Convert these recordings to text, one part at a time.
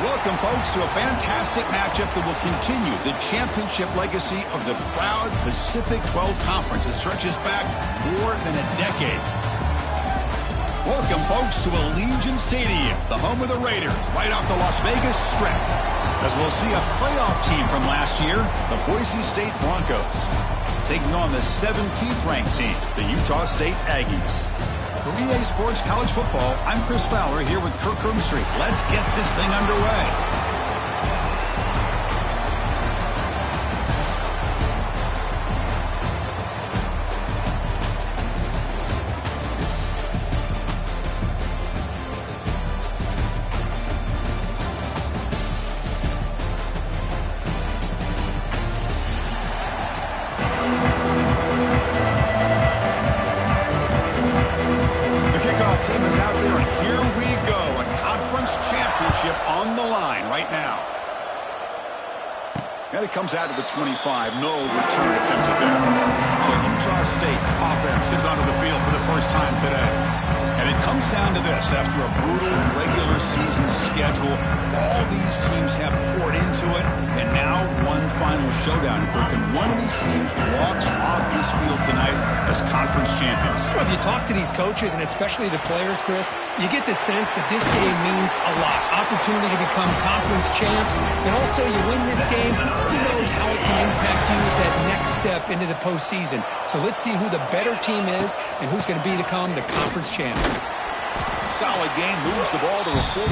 Welcome, folks, to a fantastic matchup that will continue the championship legacy of the proud Pacific 12 Conference that stretches back more than a decade. Welcome, folks, to Allegiant Stadium, the home of the Raiders, right off the Las Vegas Strip, as we'll see a playoff team from last year, the Boise State Broncos, taking on the 17th ranked team, the Utah State Aggies. For EA Sports College Football, I'm Chris Fowler here with Kirk Herbstreit. Let's get this thing underway. Comes out of the 25. No return attempted there. So Utah State's offense comes onto the field for the first time today. And it comes down to this. After a brutal regular season schedule, all these teams have poured into it. And now one final showdown, Kirk. And one of these teams walks off this field tonight as conference champions. Well, if you talk to these coaches, and especially the players, Chris, you get the sense that this game means a lot. Opportunity to become conference champs. And also, you win this game, who knows how it can impact you at that next step into the postseason. So let's see who the better team is and who's going to become the conference champ. Solid game, moves the ball to a 43.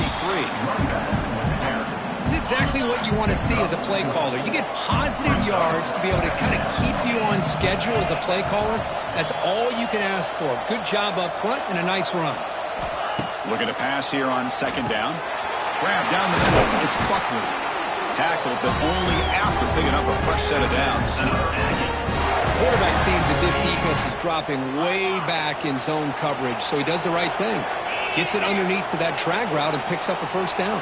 It's exactly what you want to see as a play caller. You get positive yards to be able to kind of keep you on schedule as a play caller. That's all you can ask for. Good job up front and a nice run. Looking to pass here on second down. Grab down the middle. It's Buckley. Tackled, but only after picking up a fresh set of downs. Quarterback sees that this defense is dropping way back in zone coverage, so he does the right thing. Gets it underneath to that drag route and picks up a first down.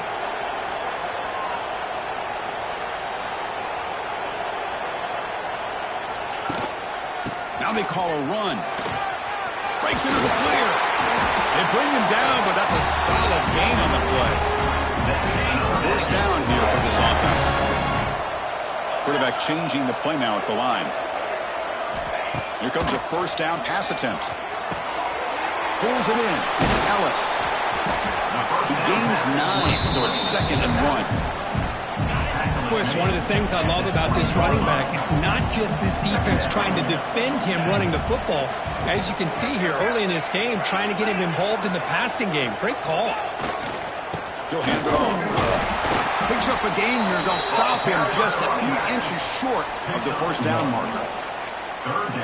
Now they call a run. Breaks into the clear. They bring him down, but that's a solid gain on the play. First down here for this offense. Quarterback changing the play now at the line. Here comes a first down pass attempt. Pulls it in. It's Ellis. He gains 9, so it's 2nd and 1. Chris, one of the things I love about this running back, it's not just this defense trying to defend him running the football. As you can see here early in this game, trying to get him involved in the passing game. Great call. He'll hand it off. Picks up a gain here. They'll stop him just a few inches short of the first down marker.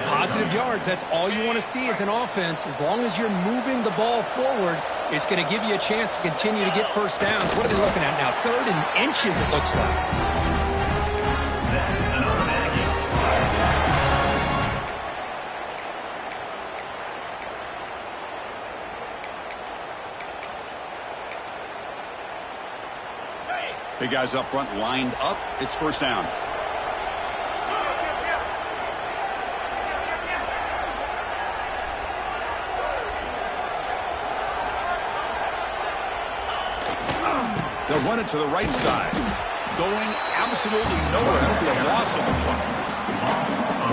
Positive yards, that's all you want to see as an offense. As long as you're moving the ball forward, it's going to give you a chance to continue to get first downs. What are they looking at now? 3rd and inches, it looks like. Big guys up front lined up. It's first down. They'll run it to the right side. Going absolutely nowhere. It'll be a loss of the play.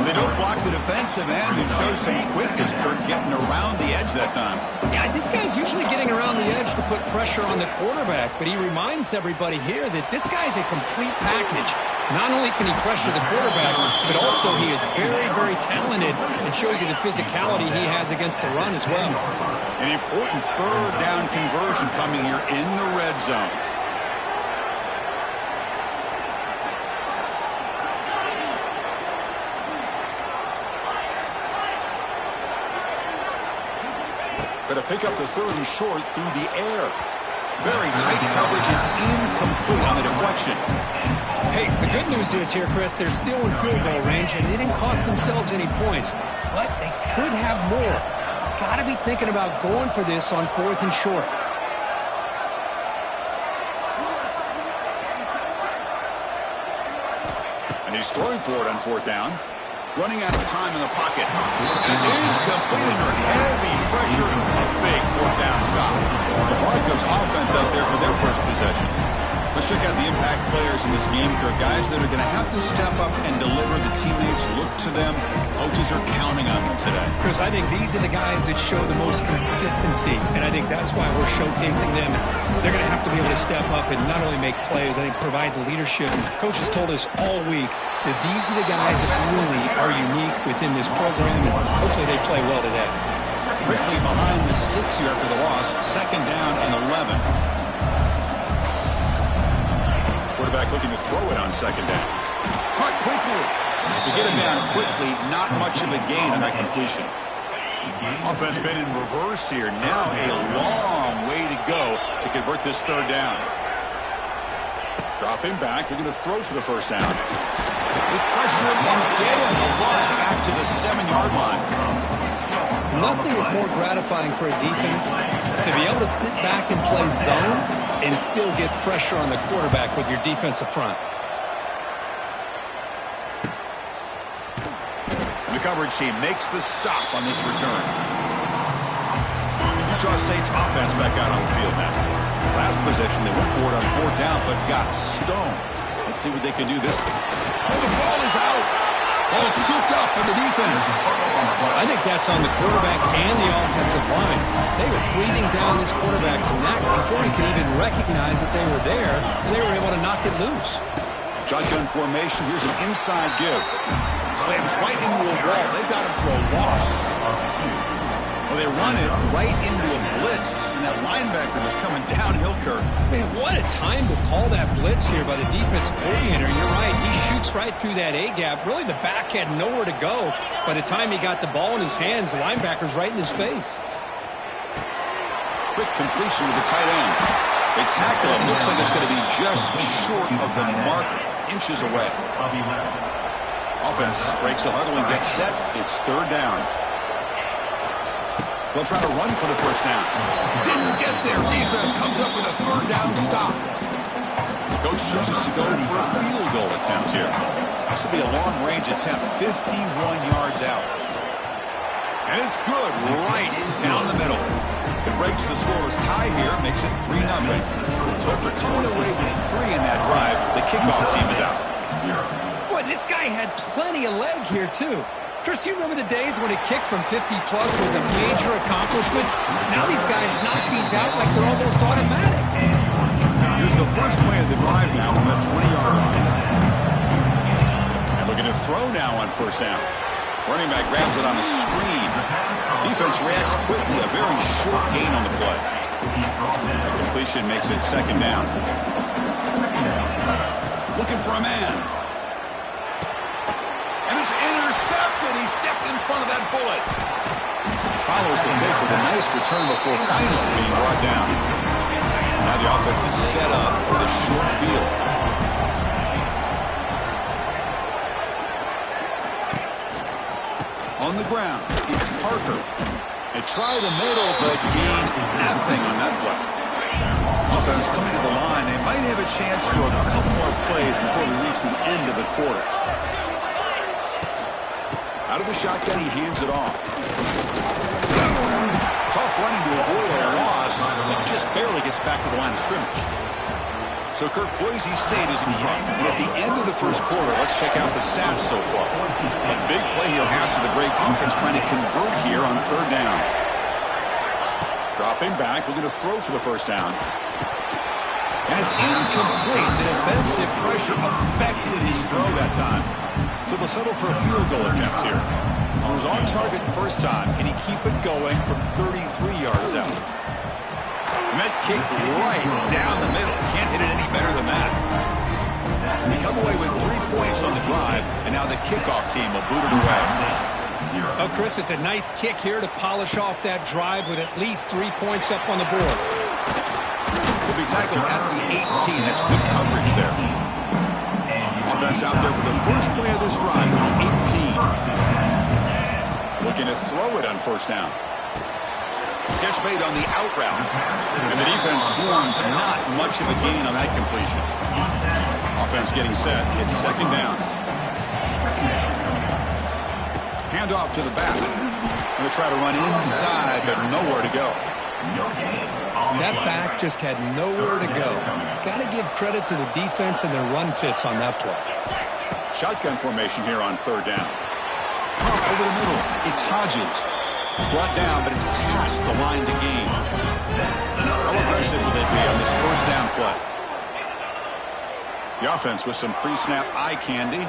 They don't block the defensive end. It shows some quickness, Kirk, getting around the edge that time. Yeah, this guy's usually getting around the edge to put pressure on the quarterback, but he reminds everybody here that this guy's a complete package. Not only can he pressure the quarterback, but also he is very, very talented and shows you the physicality he has against the run as well. An important 3rd down conversion coming here in the red zone. Going to pick up the 3rd and short through the air. Very tight coverage. Is incomplete on the deflection. Hey, the good news is here, Chris, they're still in field goal range, and they didn't cost themselves any points. But they could have more. You've got to be thinking about going for this on 4th and short. And he's throwing for it on 4th down. Running out of time in the pocket. And it's incomplete under heavy pressure. A big 4th down stop. The Broncos offense out there for their first possession. Let's check out the impact players in this game, Kirk. Guys that are going to have to step up and deliver. The teammates look to them. Coaches are counting on them today. Chris, I think these are the guys that show the most consistency, and I think that's why we're showcasing them. They're going to have to be able to step up and not only make plays, I think provide the leadership. Coaches told us all week that these are the guys that really are unique within this program, and hopefully they play well today. Quickly behind the sticks here after the loss. 2nd down and 11. Quarterback looking to throw it on 2nd down. Caught quickly. To get him down quickly, not much of a gain on that completion. Offense been in reverse here. Now a long way to go to convert this 3rd down. Dropping back, looking to throw for the 1st down. They pressure him and get him. A loss back to the 7-yard line. Nothing is more gratifying for a defense to be able to sit back and play zone and still get pressure on the quarterback with your defensive front. The coverage team makes the stop on this return. Utah State's offense back out on the field now. Last possession, they went for it on 4th down, but got stoned. Let's see what they can do this. Oh, the ball is out. Ball scooped up by the defense. I think that's on the quarterback and the offensive line. They were breathing down this quarterback's neck before he could even recognize that they were there, and they were able to knock it loose. Shotgun formation. Here's an inside give. Slams right into a wall. They've got him for a loss. Well, they run it right into a blitz, and that linebacker was coming downhill, Kirk. Man, what a time to call that blitz here by the defensive coordinator. You're right. He shoots right through that A-gap. Really, the back had nowhere to go. By the time he got the ball in his hands, the linebacker's right in his face. Quick completion to the tight end. They tackle him. Looks like it's going to be just short of the mark, inches away. Offense breaks a huddle and gets set. It's 3rd down. They'll try to run for the 1st down. Didn't get there. Defense comes up with a 3rd down stop. The coach chooses to go for a field goal attempt here. This will be a long-range attempt, 51 yards out. And it's good right down the middle. It breaks the scoreless tie here, makes it 3-0. So after coming away with 3 in that drive, the kickoff team is out. Boy, this guy had plenty of leg here, too. Chris, you remember the days when a kick from 50-plus was a major accomplishment? Now these guys knock these out like they're almost automatic. Here's the first play of the drive now from the 20-yard line. And looking to throw now on 1st down. Running back grabs it on a screen. Defense reacts quickly. A very short gain on the play. The completion makes it 2nd down. Looking for a man. And it's intercepted. He stepped in front of that bullet. Follows the pick with a nice return before finally being brought down. Now the offense is set up with a short field. On the ground, it's Parker. They try the middle, but gain nothing on that play. Offense coming to the line. They might have a chance for a couple more plays before we reach the end of the quarter. Out of the shotgun, he hands it off. Tough running to avoid a loss, but just barely gets back to the line of scrimmage. So, Kirk, Boise State is in front. And at the end of the 1st quarter, let's check out the stats so far. A big play here after the break. Offense trying to convert here on 3rd down. Dropping back, looking to throw for the 1st down. And it's incomplete. The defensive pressure affected his throw that time. So they'll settle for a field goal attempt here. He was on target the 1st time. Can he keep it going from 33 yards out? And that kick right down the middle. Can't hit it any better than that. We come away with 3 points on the drive, and now the kickoff team will boot it away. Oh, Chris, it's a nice kick here to polish off that drive with at least 3 points up on the board. He'll be tackled at the 18. That's good coverage there. Offense out there for the first play of this drive, 18. Looking to throw it on 1st down. Catch made on the out route. And the defense swarms, not much of a gain on that completion. Offense getting set. It's 2nd down. Hand off to the back. Going to try to run inside, but nowhere to go. That back just had nowhere to go. Got to give credit to the defense and their run fits on that play. Shotgun formation here on third down. Over the middle, it's Hodges. Brought down, but it's past the line to gain. How aggressive will they be on this first down play? The offense with some pre-snap eye candy.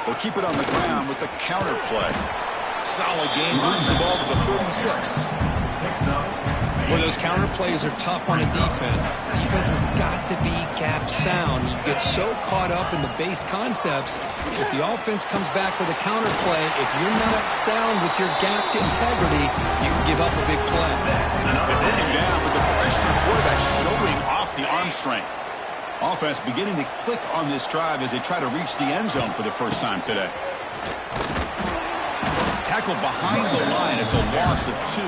They'll keep it on the ground with the counter play. Solid game, moves the ball to the 36. Well, those counter plays are tough on a defense. Defense has got to be gap sound. You get so caught up in the base concepts. If the offense comes back with a counter play, if you're not sound with your gap integrity, you can give up a big play. They bring him down with the freshman quarterback showing off the arm strength. Offense beginning to click on this drive as they try to reach the end zone for the first time today. Tackled behind the line. It's a loss of 2.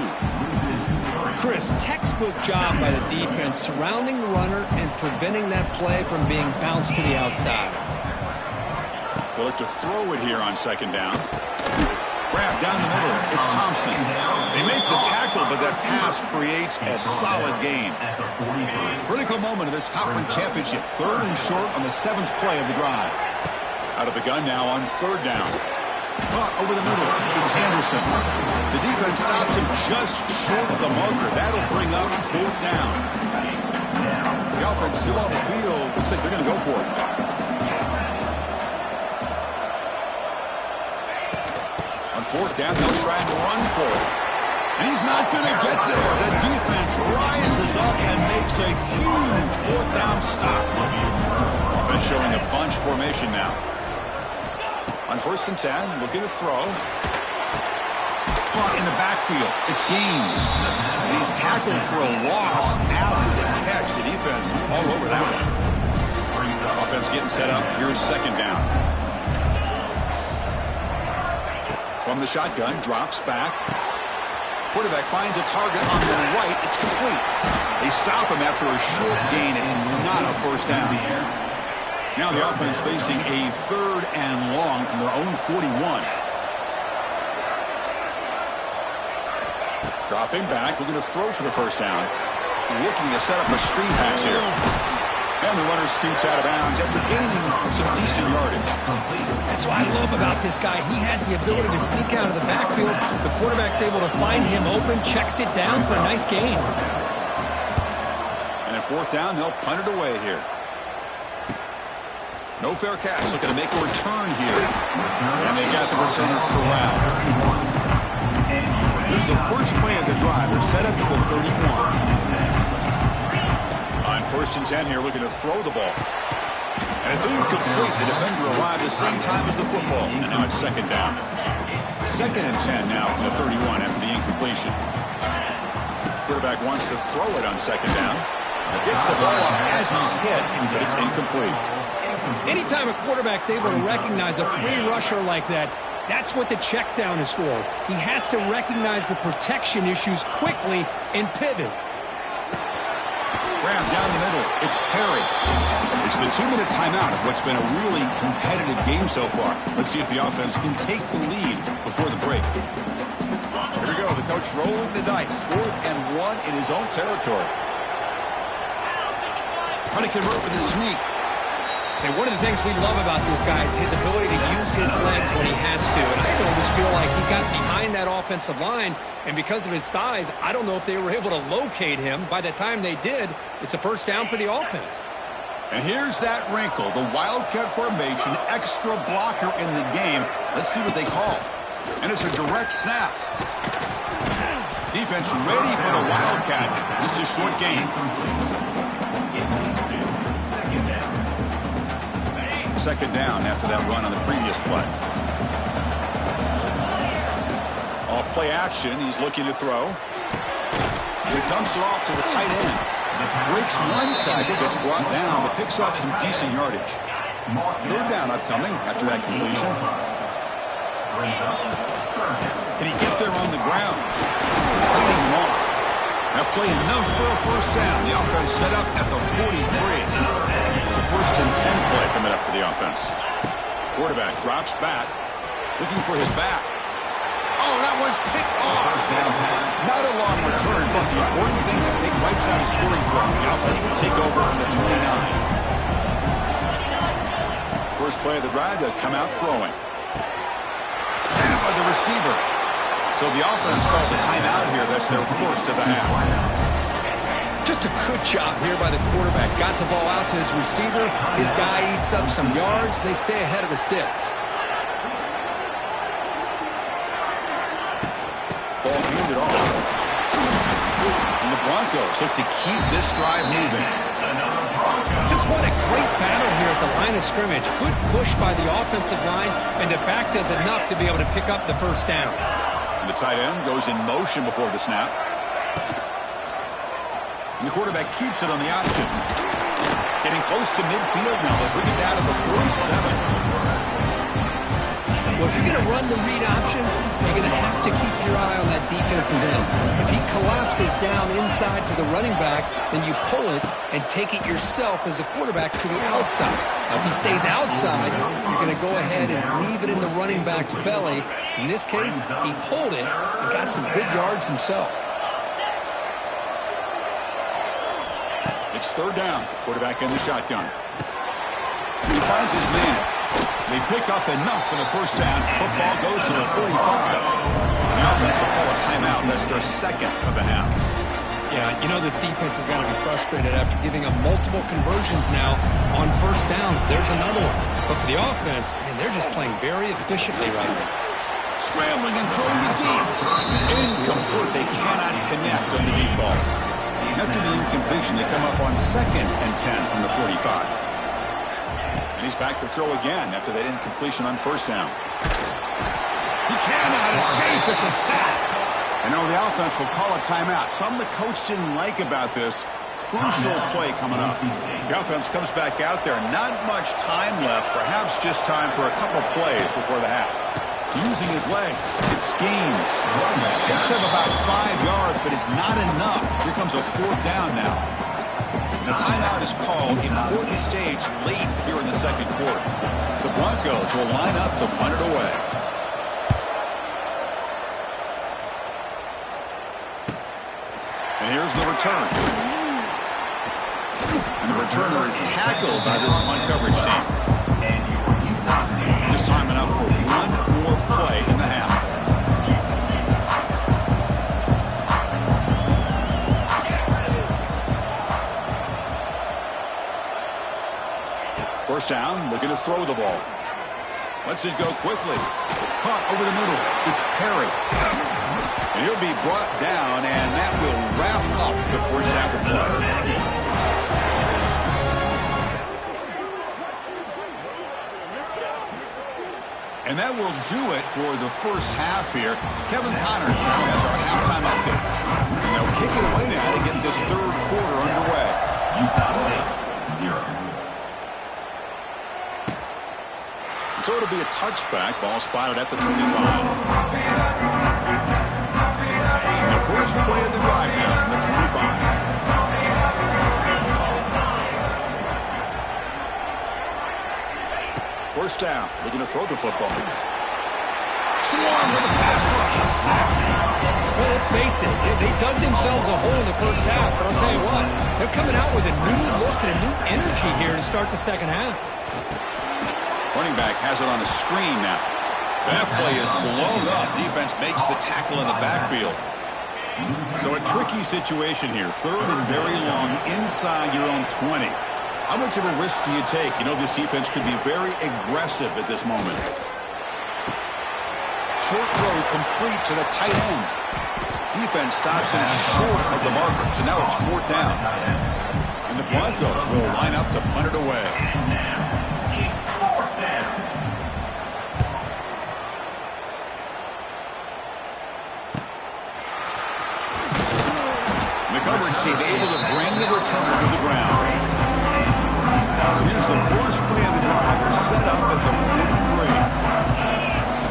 Chris, textbook job by the defense surrounding the runner and preventing that play from being bounced to the outside. They'll look to throw it here on second down. Grab down the middle. It's Thompson. They make the tackle, but that pass creates a solid gain. Critical moment of this conference championship. 3rd and short on the 7th play of the drive. Out of the gun now on 3rd down. Caught over the middle. It's Anderson. The defense stops him just short of the marker. That'll bring up 4th down. The offense still on the field. Looks like they're going to go for it. On 4th down, they'll try and run for it. And he's not going to get there. The defense rises up and makes a huge 4th down stop. Offense showing a bunch formation now. On 1st and 10, looking to throw. Caught in the backfield. It's Gaines. And he's tackled for a loss after the catch. The defense all over that one. Offense getting set up. Here's 2nd down. From the shotgun, drops back. Quarterback finds a target on the right. It's complete. They stop him after a short gain. It's not a 1st down. Now the offense facing a 3rd and long from their own 41. Dropping back, looking to throw for the 1st down. Looking to set up a screen pass here. And the runner scoots out of bounds after gaining some decent yardage. That's what I love about this guy. He has the ability to sneak out of the backfield. The quarterback's able to find him open, checks it down for a nice gain. And at 4th down, they'll punt it away here. No fair catch, looking to make a return here. And they got the returner corralled. Here's the first play of the drive. They're set up at the 31. On 1st and 10 here, looking to throw the ball. And it's incomplete. The defender arrived at the same time as the football. And now it's 2nd down. 2nd and 10 now from the 31 after the incompletion. Quarterback wants to throw it on 2nd down. Gets the ball off as he's hit, but it's incomplete. Anytime a quarterback's able to recognize a free rusher like that, that's what the check down is for. He has to recognize the protection issues quickly and pivot. Grab down the middle. It's Perry. It's the 2-minute timeout of what's been a really competitive game so far. Let's see if the offense can take the lead before the break. Here we go. The coach rolling the dice. 4th and 1 in his own territory. Trying to convert with a sneak. And one of the things we love about this guy is his ability to use his legs when he has to. And I always feel like he got behind that offensive line, and because of his size, I don't know if they were able to locate him. By the time they did, it's a 1st down for the offense. And here's that wrinkle, the Wildcat formation, extra blocker in the game. Let's see what they call. And it's a direct snap. Defense ready for the Wildcat. Just a short game. 2nd down after that run on the previous play. Off play action, he's looking to throw. He dumps it off to the tight end. Breaks one tackle, gets brought down, but picks up some decent yardage. 3rd down upcoming after that completion. Can he get there on the ground? Fighting him off. Now play enough for a 1st down. The offense set up at the 43. 1st and 10 play coming up for the offense. Quarterback drops back, looking for his back. Oh, that one's picked off. Not a long return, but the important thing that they wipes out a scoring throw. The offense will take over from the 29. First play of the drive, they'll come out throwing. And by the receiver. So the offense calls a timeout here. That's their first of the half. Just a good job here by the quarterback. Got the ball out to his receiver. His guy eats up some yards. They stay ahead of the sticks. Ball handed off. And the Broncos look to keep this drive moving. Just what a great battle here at the line of scrimmage. Good push by the offensive line, and the back does enough to be able to pick up the first down. And the tight end goes in motion before the snap. And the quarterback keeps it on the option. Getting close to midfield now. They'll bring it down to the 47. Well, if you're going to run the read option, you're going to have to keep your eye on that defensive end. If he collapses down inside to the running back, then you pull it and take it yourself as a quarterback to the outside. Now, if he stays outside, you're going to go ahead and leave it in the running back's belly. In this case, he pulled it and got some good yards himself. It's third down. Quarterback in the shotgun. He finds his man. They pick up enough for the first down. Football goes to the 45. The offense will call a timeout. That's their second of the half. Yeah, you know this defense has got to be frustrated after giving up multiple conversions now on first downs. There's another one. But for the offense, man, they're just playing very efficiently right now. Scrambling and throwing it deep. Incomplete. They cannot connect on the deep ball. After the incompletion, they come up on 2nd and 10 from the 45. And he's back to throw again after that incompletion on first down. He cannot escape. It's a sack. And now the offense will call a timeout. Something the coach didn't like about this. Crucial play coming up. The offense comes back out there. Not much time left. Perhaps just time for a couple plays before the half. Using his legs. It schemes. Picks up about 5 yards, but it's not enough. Here comes a fourth down now. The timeout is called. Important stage late here in the second quarter. The Broncos will line up to punt it away. And here's the return. And the returner is tackled by this punt coverage team. Just time enough for one more play in the half. First down, looking to throw the ball. Lets it go quickly. Caught over the middle. It's Perry. And he'll be brought down, and that will wrap up the first half of play. And that will do it for the first half here. Kevin Connors now has our halftime update. And they'll kick it away now to get this third quarter underway. Utah State, 0. So it'll be a touchback. Ball spotted at the 25. And the first play of the drive now from the 25. First down. Looking to throw the football. Swarm with a pass rush. A sack. Well, let's face it. They dug themselves a hole in the first half. But I'll tell you what. They're coming out with a new look and a new energy here to start the second half. Running back has it on a screen now. That play is blown up. Defense makes the tackle in the backfield. So a tricky situation here. Third and very long inside your own 20. How much of a risk do you take? You know this defense could be very aggressive at this moment. Short throw complete to the tight end. Defense stops him short of the marker. So now it's fourth down. And the Broncos will line up to punt it away. Coverage team able to bring the returner to the ground. So here's the first play of the drive. They're set up at the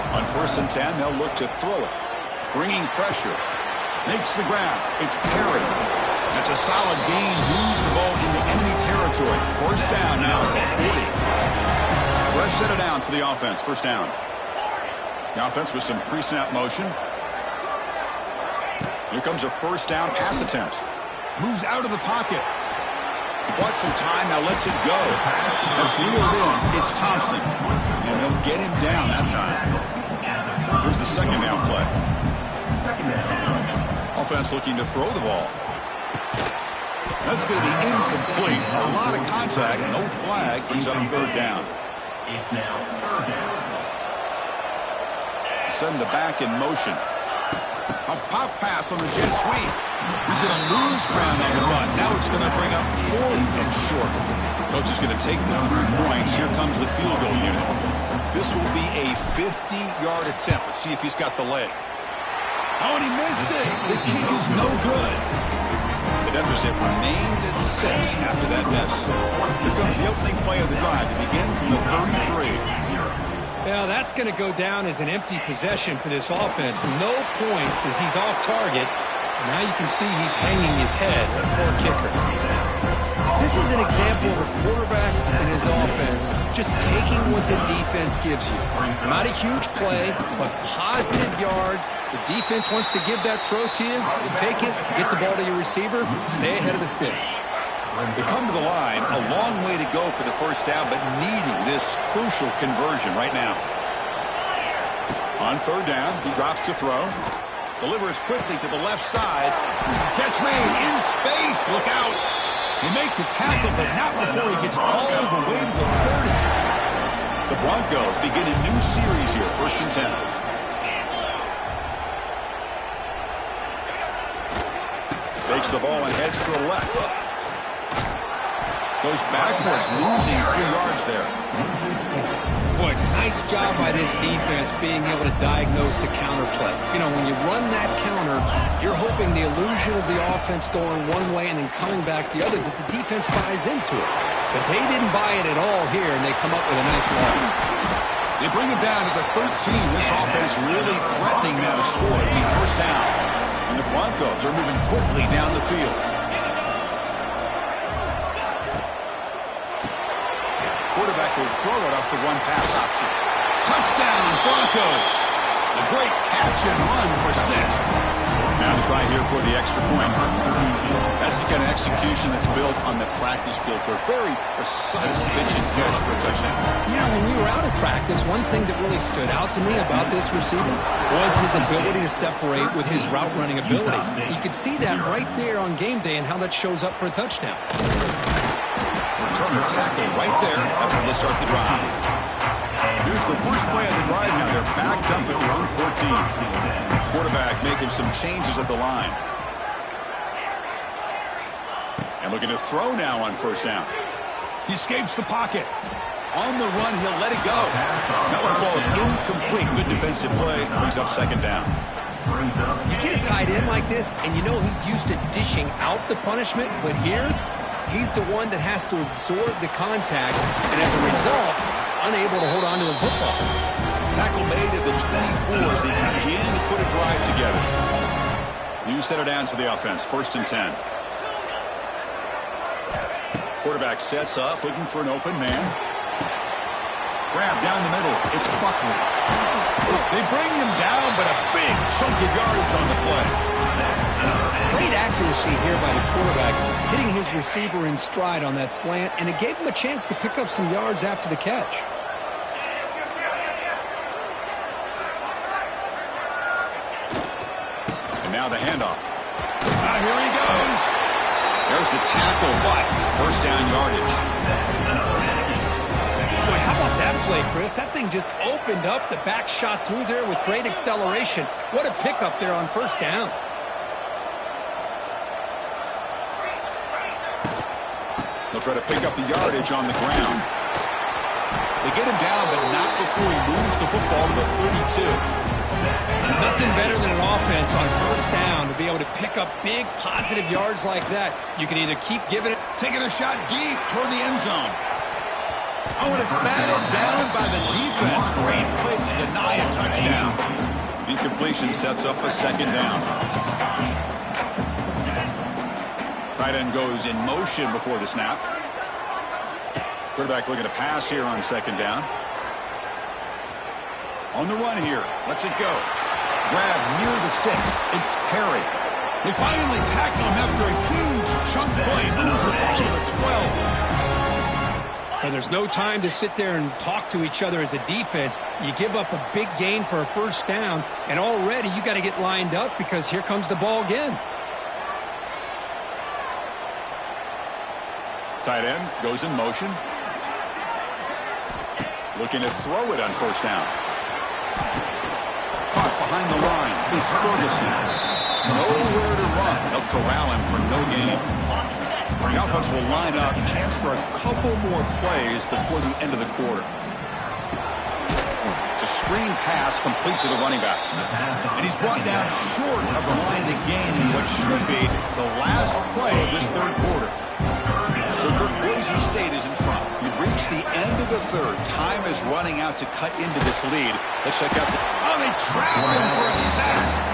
43. On first and 10, they'll look to throw it. Bringing pressure. Makes the ground. It's Perry. That's a solid gain. Moves the ball into enemy territory. First down now at the 40. Fresh set of downs for the offense. First down. The offense with some pre-snap motion. Here comes a first down pass attempt. Moves out of the pocket. Bought some time, now lets it go. That's reeled in. It's Thompson. And they'll get him down that time. Here's the second down play. Offense looking to throw the ball. That's going to be incomplete. A lot of contact, no flag, brings up third down. It's now third down. Send the back in motion. A pop pass on the jet sweep. He's going to lose ground on the run. Now it's going to bring up 4th and short. Coach is going to take the 3 points. Here comes the field goal unit. This will be a 50-yard attempt. Let's see if he's got the leg. Oh, and he missed it. The kick is no good. The deficit remains at 6 after that miss. Here comes the opening play of the drive to begin from the 33. Yeah, that's going to go down as an empty possession for this offense. No points as he's off target. Now you can see he's hanging his head. A poor kicker. This is an example of a quarterback and his offense just taking what the defense gives you. Not a huge play, but positive yards. The defense wants to give that throw to you. You take it, get the ball to your receiver, stay ahead of the sticks. They come to the line, a long way to go for the first down, but needing this crucial conversion right now. On third down, he drops to throw. Delivers quickly to the left side. Catch made in space. Look out. He make the tackle, but not before he gets all the way to the 30. The Broncos begin a new series here, 1st and 10. Takes the ball and heads to the left. Goes backwards, losing 3 yards there. Boy, nice job by this defense being able to diagnose the counter play. You know, when you run that counter, you're hoping the illusion of the offense going one way and then coming back the other, that the defense buys into it. But they didn't buy it at all here, and they come up with a nice loss. They bring it down to the 13. This offense really threatening now to score. It'll be first down. And the Broncos are moving quickly down the field. Quarterback will throw it off the one pass option. Touchdown, Broncos. A great catch and run for 6. Now to try here for the extra point. That's the kind of execution that's built on the practice field for a very precise pitch and catch for a touchdown. You know, when we were out at practice, one thing that really stood out to me about this receiver was his ability to separate with his route running ability. You could see that right there on game day and how that shows up for a touchdown. Turner tackle right there. That's where they'll start the drive. Here's the first play of the drive now. They're backed up at their own 14. Quarterback making some changes at the line. And looking to throw now on first down. He escapes the pocket. On the run, he'll let it go. That one falls incomplete. Good defensive play. Brings up second down. You get a tight end like this, and you know he's used to dishing out the punishment, but here, he's the one that has to absorb the contact, and as a result, he's unable to hold on to the football. Tackle made at the 24 as they begin to put a drive together. New set of downs for the offense, 1st and 10. Quarterback sets up, looking for an open man. Grab down the middle. It's Buckley. They bring him down, but a big chunk of yardage on the play. Great accuracy here by the quarterback, hitting his receiver in stride on that slant, and it gave him a chance to pick up some yards after the catch. And now the handoff. Here he goes. There's the tackle, but first down yardage. Boy, how about that play, Chris? That thing just opened up. The back shot through there with great acceleration. What a pickup there on first down. They'll try to pick up the yardage on the ground. They get him down, but not before he moves the football to the 32. Nothing better than an offense on first down to be able to pick up big positive yards like that. You can either keep giving it. Taking a shot deep toward the end zone. Oh, and it's batted down by the defense. Great play to deny a touchdown. Incompletion sets up a second down. Tight end goes in motion before the snap. Quarterback looking to pass here on second down. On the run here. Lets it go. Grab near the sticks. It's Perry. They finally tackle him after a huge chunk play. Moves the ball to the 12. And there's no time to sit there and talk to each other as a defense. You give up a big gain for a first down, and already you got to get lined up because here comes the ball again. Tight end goes in motion. Looking to throw it on first down. Caught behind the line. It's Ferguson. Nowhere to run. They'll corral him for no gain. The offense will line up. Chance for a couple more plays before the end of the quarter. It's a screen pass complete to the running back. And he's brought down short of the line to gain in what should be the last play of this third quarter. So Boise State is in front. We've reached the end of the third. Time is running out to cut into this lead. Let's check out the... Oh, they trap him for a sack.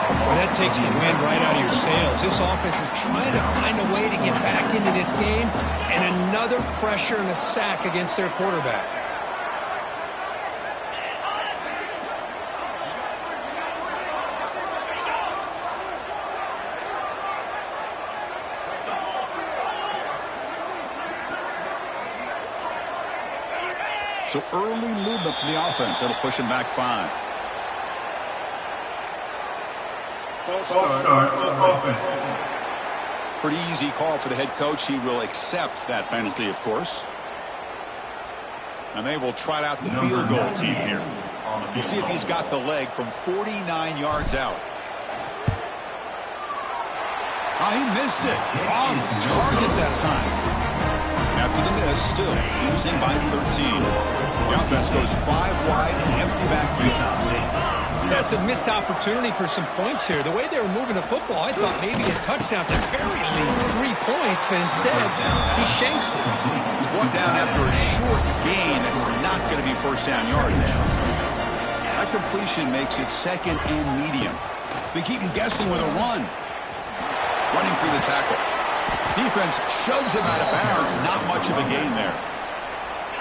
Well, that takes the wind right out of your sails. This offense is trying to find a way to get back into this game, and another pressure and a sack against their quarterback. So early movement from the offense. That'll push him back 5. Pretty easy call for the head coach. He will accept that penalty, of course. And they will trot out the field goal team here. We'll see if he's got the leg from 49 yards out. Oh, he missed it. Off target that time. After the miss, still losing by 13. The offense goes 5 wide, empty backfield. That's a missed opportunity for some points here. The way they were moving the football, I thought maybe a touchdown, at the very least 3 points, but instead, he shanks it. He's brought down after a short gain that's not going to be first down yardage. That completion makes it second and medium. They keep him guessing with a run. Running through the tackle. Defense shoves him out of bounds. Not much of a gain there.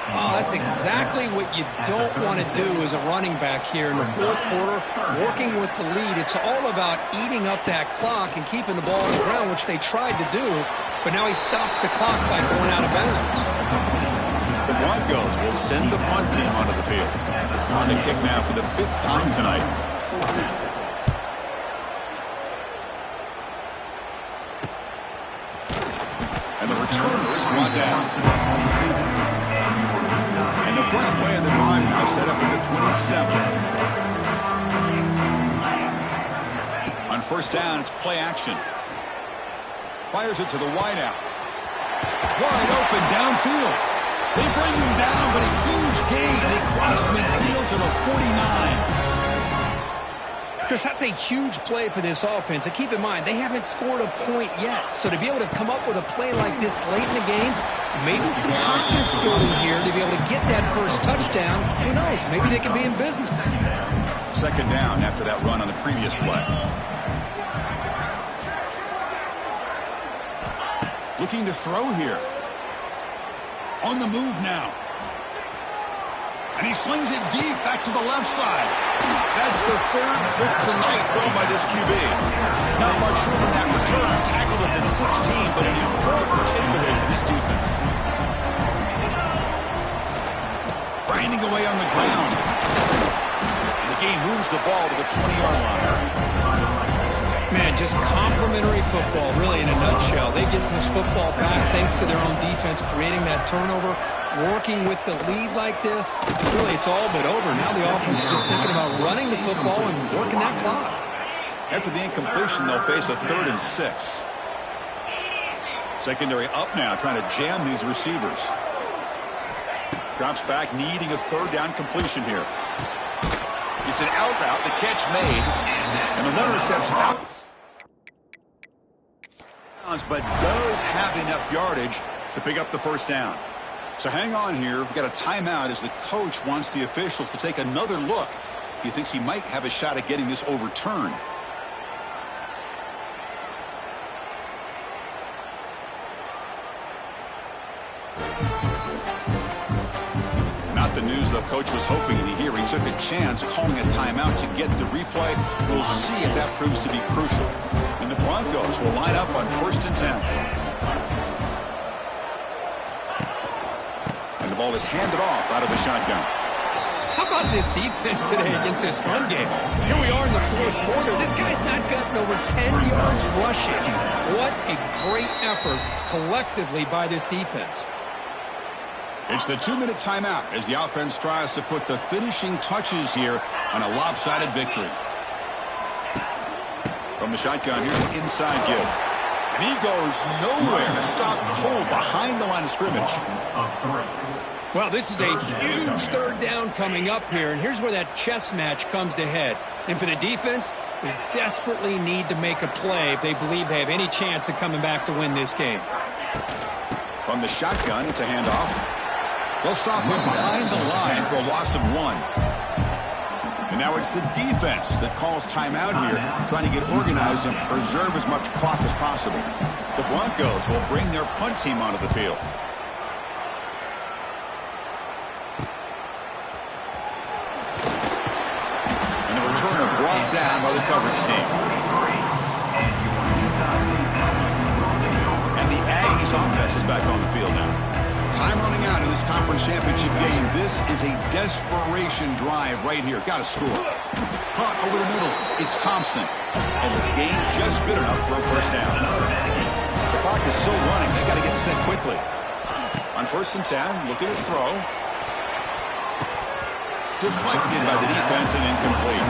Oh, that's exactly what you don't want to do as a running back here in the fourth quarter. Working with the lead, it's all about eating up that clock and keeping the ball on the ground, which they tried to do, but now he stops the clock by going out of bounds. The Broncos will send the punt team onto the field. On the kick now for the 5th time tonight. And the returner is brought down. And the first play of the drive now set up at the 27. On first down, it's play action. Fires it to the wideout. Wide open downfield. They bring him down, but a huge gain. They cross midfield to the 49. Chris, that's a huge play for this offense. And keep in mind, they haven't scored a point yet. So to be able to come up with a play like this late in the game, maybe some confidence building here to be able to get that first touchdown. Who knows? Maybe they could be in business. Second down after that run on the previous play. Looking to throw here. On the move now. And he slings it deep back to the left side. That's the third pick tonight thrown by this QB. Not much room in that return. Tackled at the 16, but an important takeaway for this defense. Grinding away on the ground. The game moves the ball to the 20-yard line. Man, just complimentary football, really, in a nutshell. They get this football back thanks to their own defense, creating that turnover, working with the lead like this. Really, it's all but over. Now the offense is just thinking about running the football and working that clock. After the incompletion, they'll face a 3rd and 6. Secondary up now, trying to jam these receivers. Drops back, needing a 3rd down completion here. It's an out route, the catch made, and the runner steps out. But does have enough yardage to pick up the first down. So hang on here. We've got a timeout as the coach wants the officials to take another look. He thinks he might have a shot at getting this overturned. Not the news the coach was hoping to hear. He took a chance calling a timeout to get the replay. We'll see if that proves to be crucial. And the Broncos will line up on 1st and 10. And the ball is handed off out of the shotgun. How about this defense today against this run game? Here we are in the 4th quarter. This guy's not gotten over 10 yards rushing. What a great effort collectively by this defense. It's the 2-minute timeout as the offense tries to put the finishing touches here on a lopsided victory. From the shotgun, here's an inside give. And he goes nowhere. Stop cold behind the line of scrimmage. Well, this is a huge 3rd down coming up here, and here's where that chess match comes to head. And for the defense, they desperately need to make a play if they believe they have any chance of coming back to win this game. From the shotgun, it's a handoff. They'll stop him behind the line for a loss of 1. And now it's the defense that calls timeout here, trying to get organized and preserve as much clock as possible. The Broncos will bring their punt team onto the field. And the returner brought down by the coverage team. And the Aggies offense is back on the field now. Time running out in this conference championship game. This is a desperation drive right here. Got to score. Caught over the middle. It's Thompson. And the gain just good enough for a 1st down. The clock is still running. They got to get set quickly. On 1st and 10, look at the throw. Deflected by the defense and incomplete.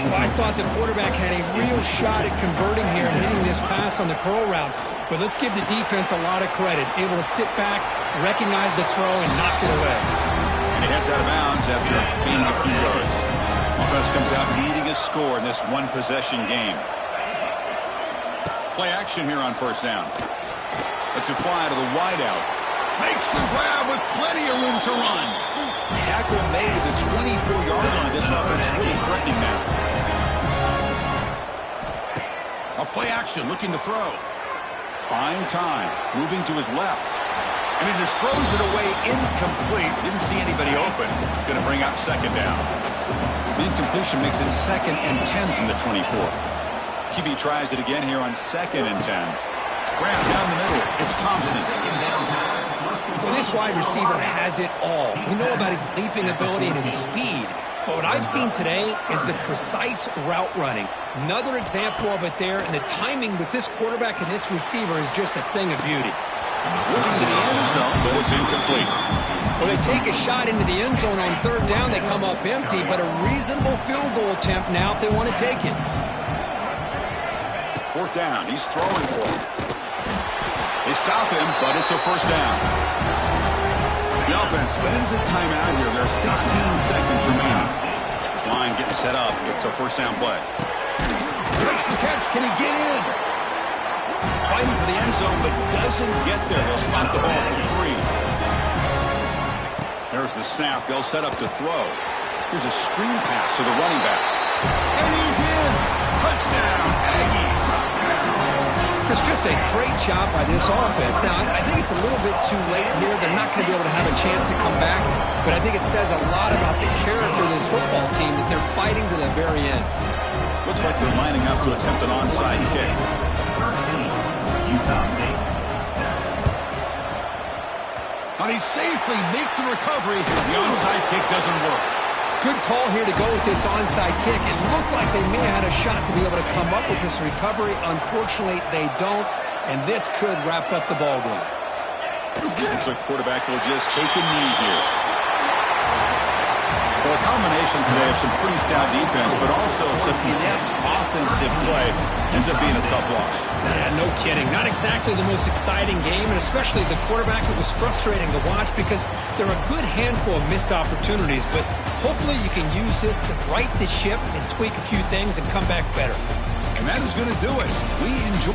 Well, I thought the quarterback had a real shot at converting here and hitting this pass on the curl route. But let's give the defense a lot of credit. Able to sit back, recognize the throw, and knock it away. And he heads out of bounds after gaining a few yards. Offense comes out needing a score in this one-possession game. Play action here on 1st down. It's a fly to the wideout. Makes the grab with plenty of room to run. Tackle made at the 24-yard line. This offense really threatening now. A play action looking to throw. Buying time. Moving to his left. And he just throws it away incomplete. Didn't see anybody open. It's going to bring out 2nd down. The incompletion makes it 2nd and 10 from the 24. QB tries it again here on 2nd and 10. Grab down the middle. It's Thompson. Well, this wide receiver has it all. We know about his leaping ability and his speed. But what I've seen today is the precise route running. Another example of it there, and the timing with this quarterback and this receiver is just a thing of beauty. Looking to the end zone, but it's incomplete. Well, they take a shot into the end zone on 3rd down. They come up empty, but a reasonable field goal attempt now if they want to take it. 4th down. He's throwing for it. They stop him, but it's a 1st down. The offense spends a timeout here. There's 16 seconds remaining. This line getting set up. It's a 1st down play. Makes the catch. Can he get in? Fighting for the end zone, but doesn't get there. They'll spot the ball at the 3. There's the snap. They'll set up to throw. Here's a screen pass to the running back. And he's in. Touchdown, Aggies. It's just a great job by this offense. Now, I think it's a little bit too late here. They're not going to be able to have a chance to come back, but I think it says a lot about the character of this football team that they're fighting to the very end. Looks like they're lining up to attempt an onside kick. Utah State. And he safely makes the recovery. The onside kick doesn't work. Good call here to go with this onside kick. It looked like they may have had a shot to be able to come up with this recovery. Unfortunately, they don't, and this could wrap up the ball game. Looks like the quarterback will just take a knee here. Well, a combination today of some pretty stout defense, but also some inept offensive play ends up being a tough loss. Yeah, no kidding. Not exactly the most exciting game, and especially as a quarterback, it was frustrating to watch because there are a good handful of missed opportunities, but hopefully you can use this to right the ship and tweak a few things and come back better. And that is going to do it. We enjoy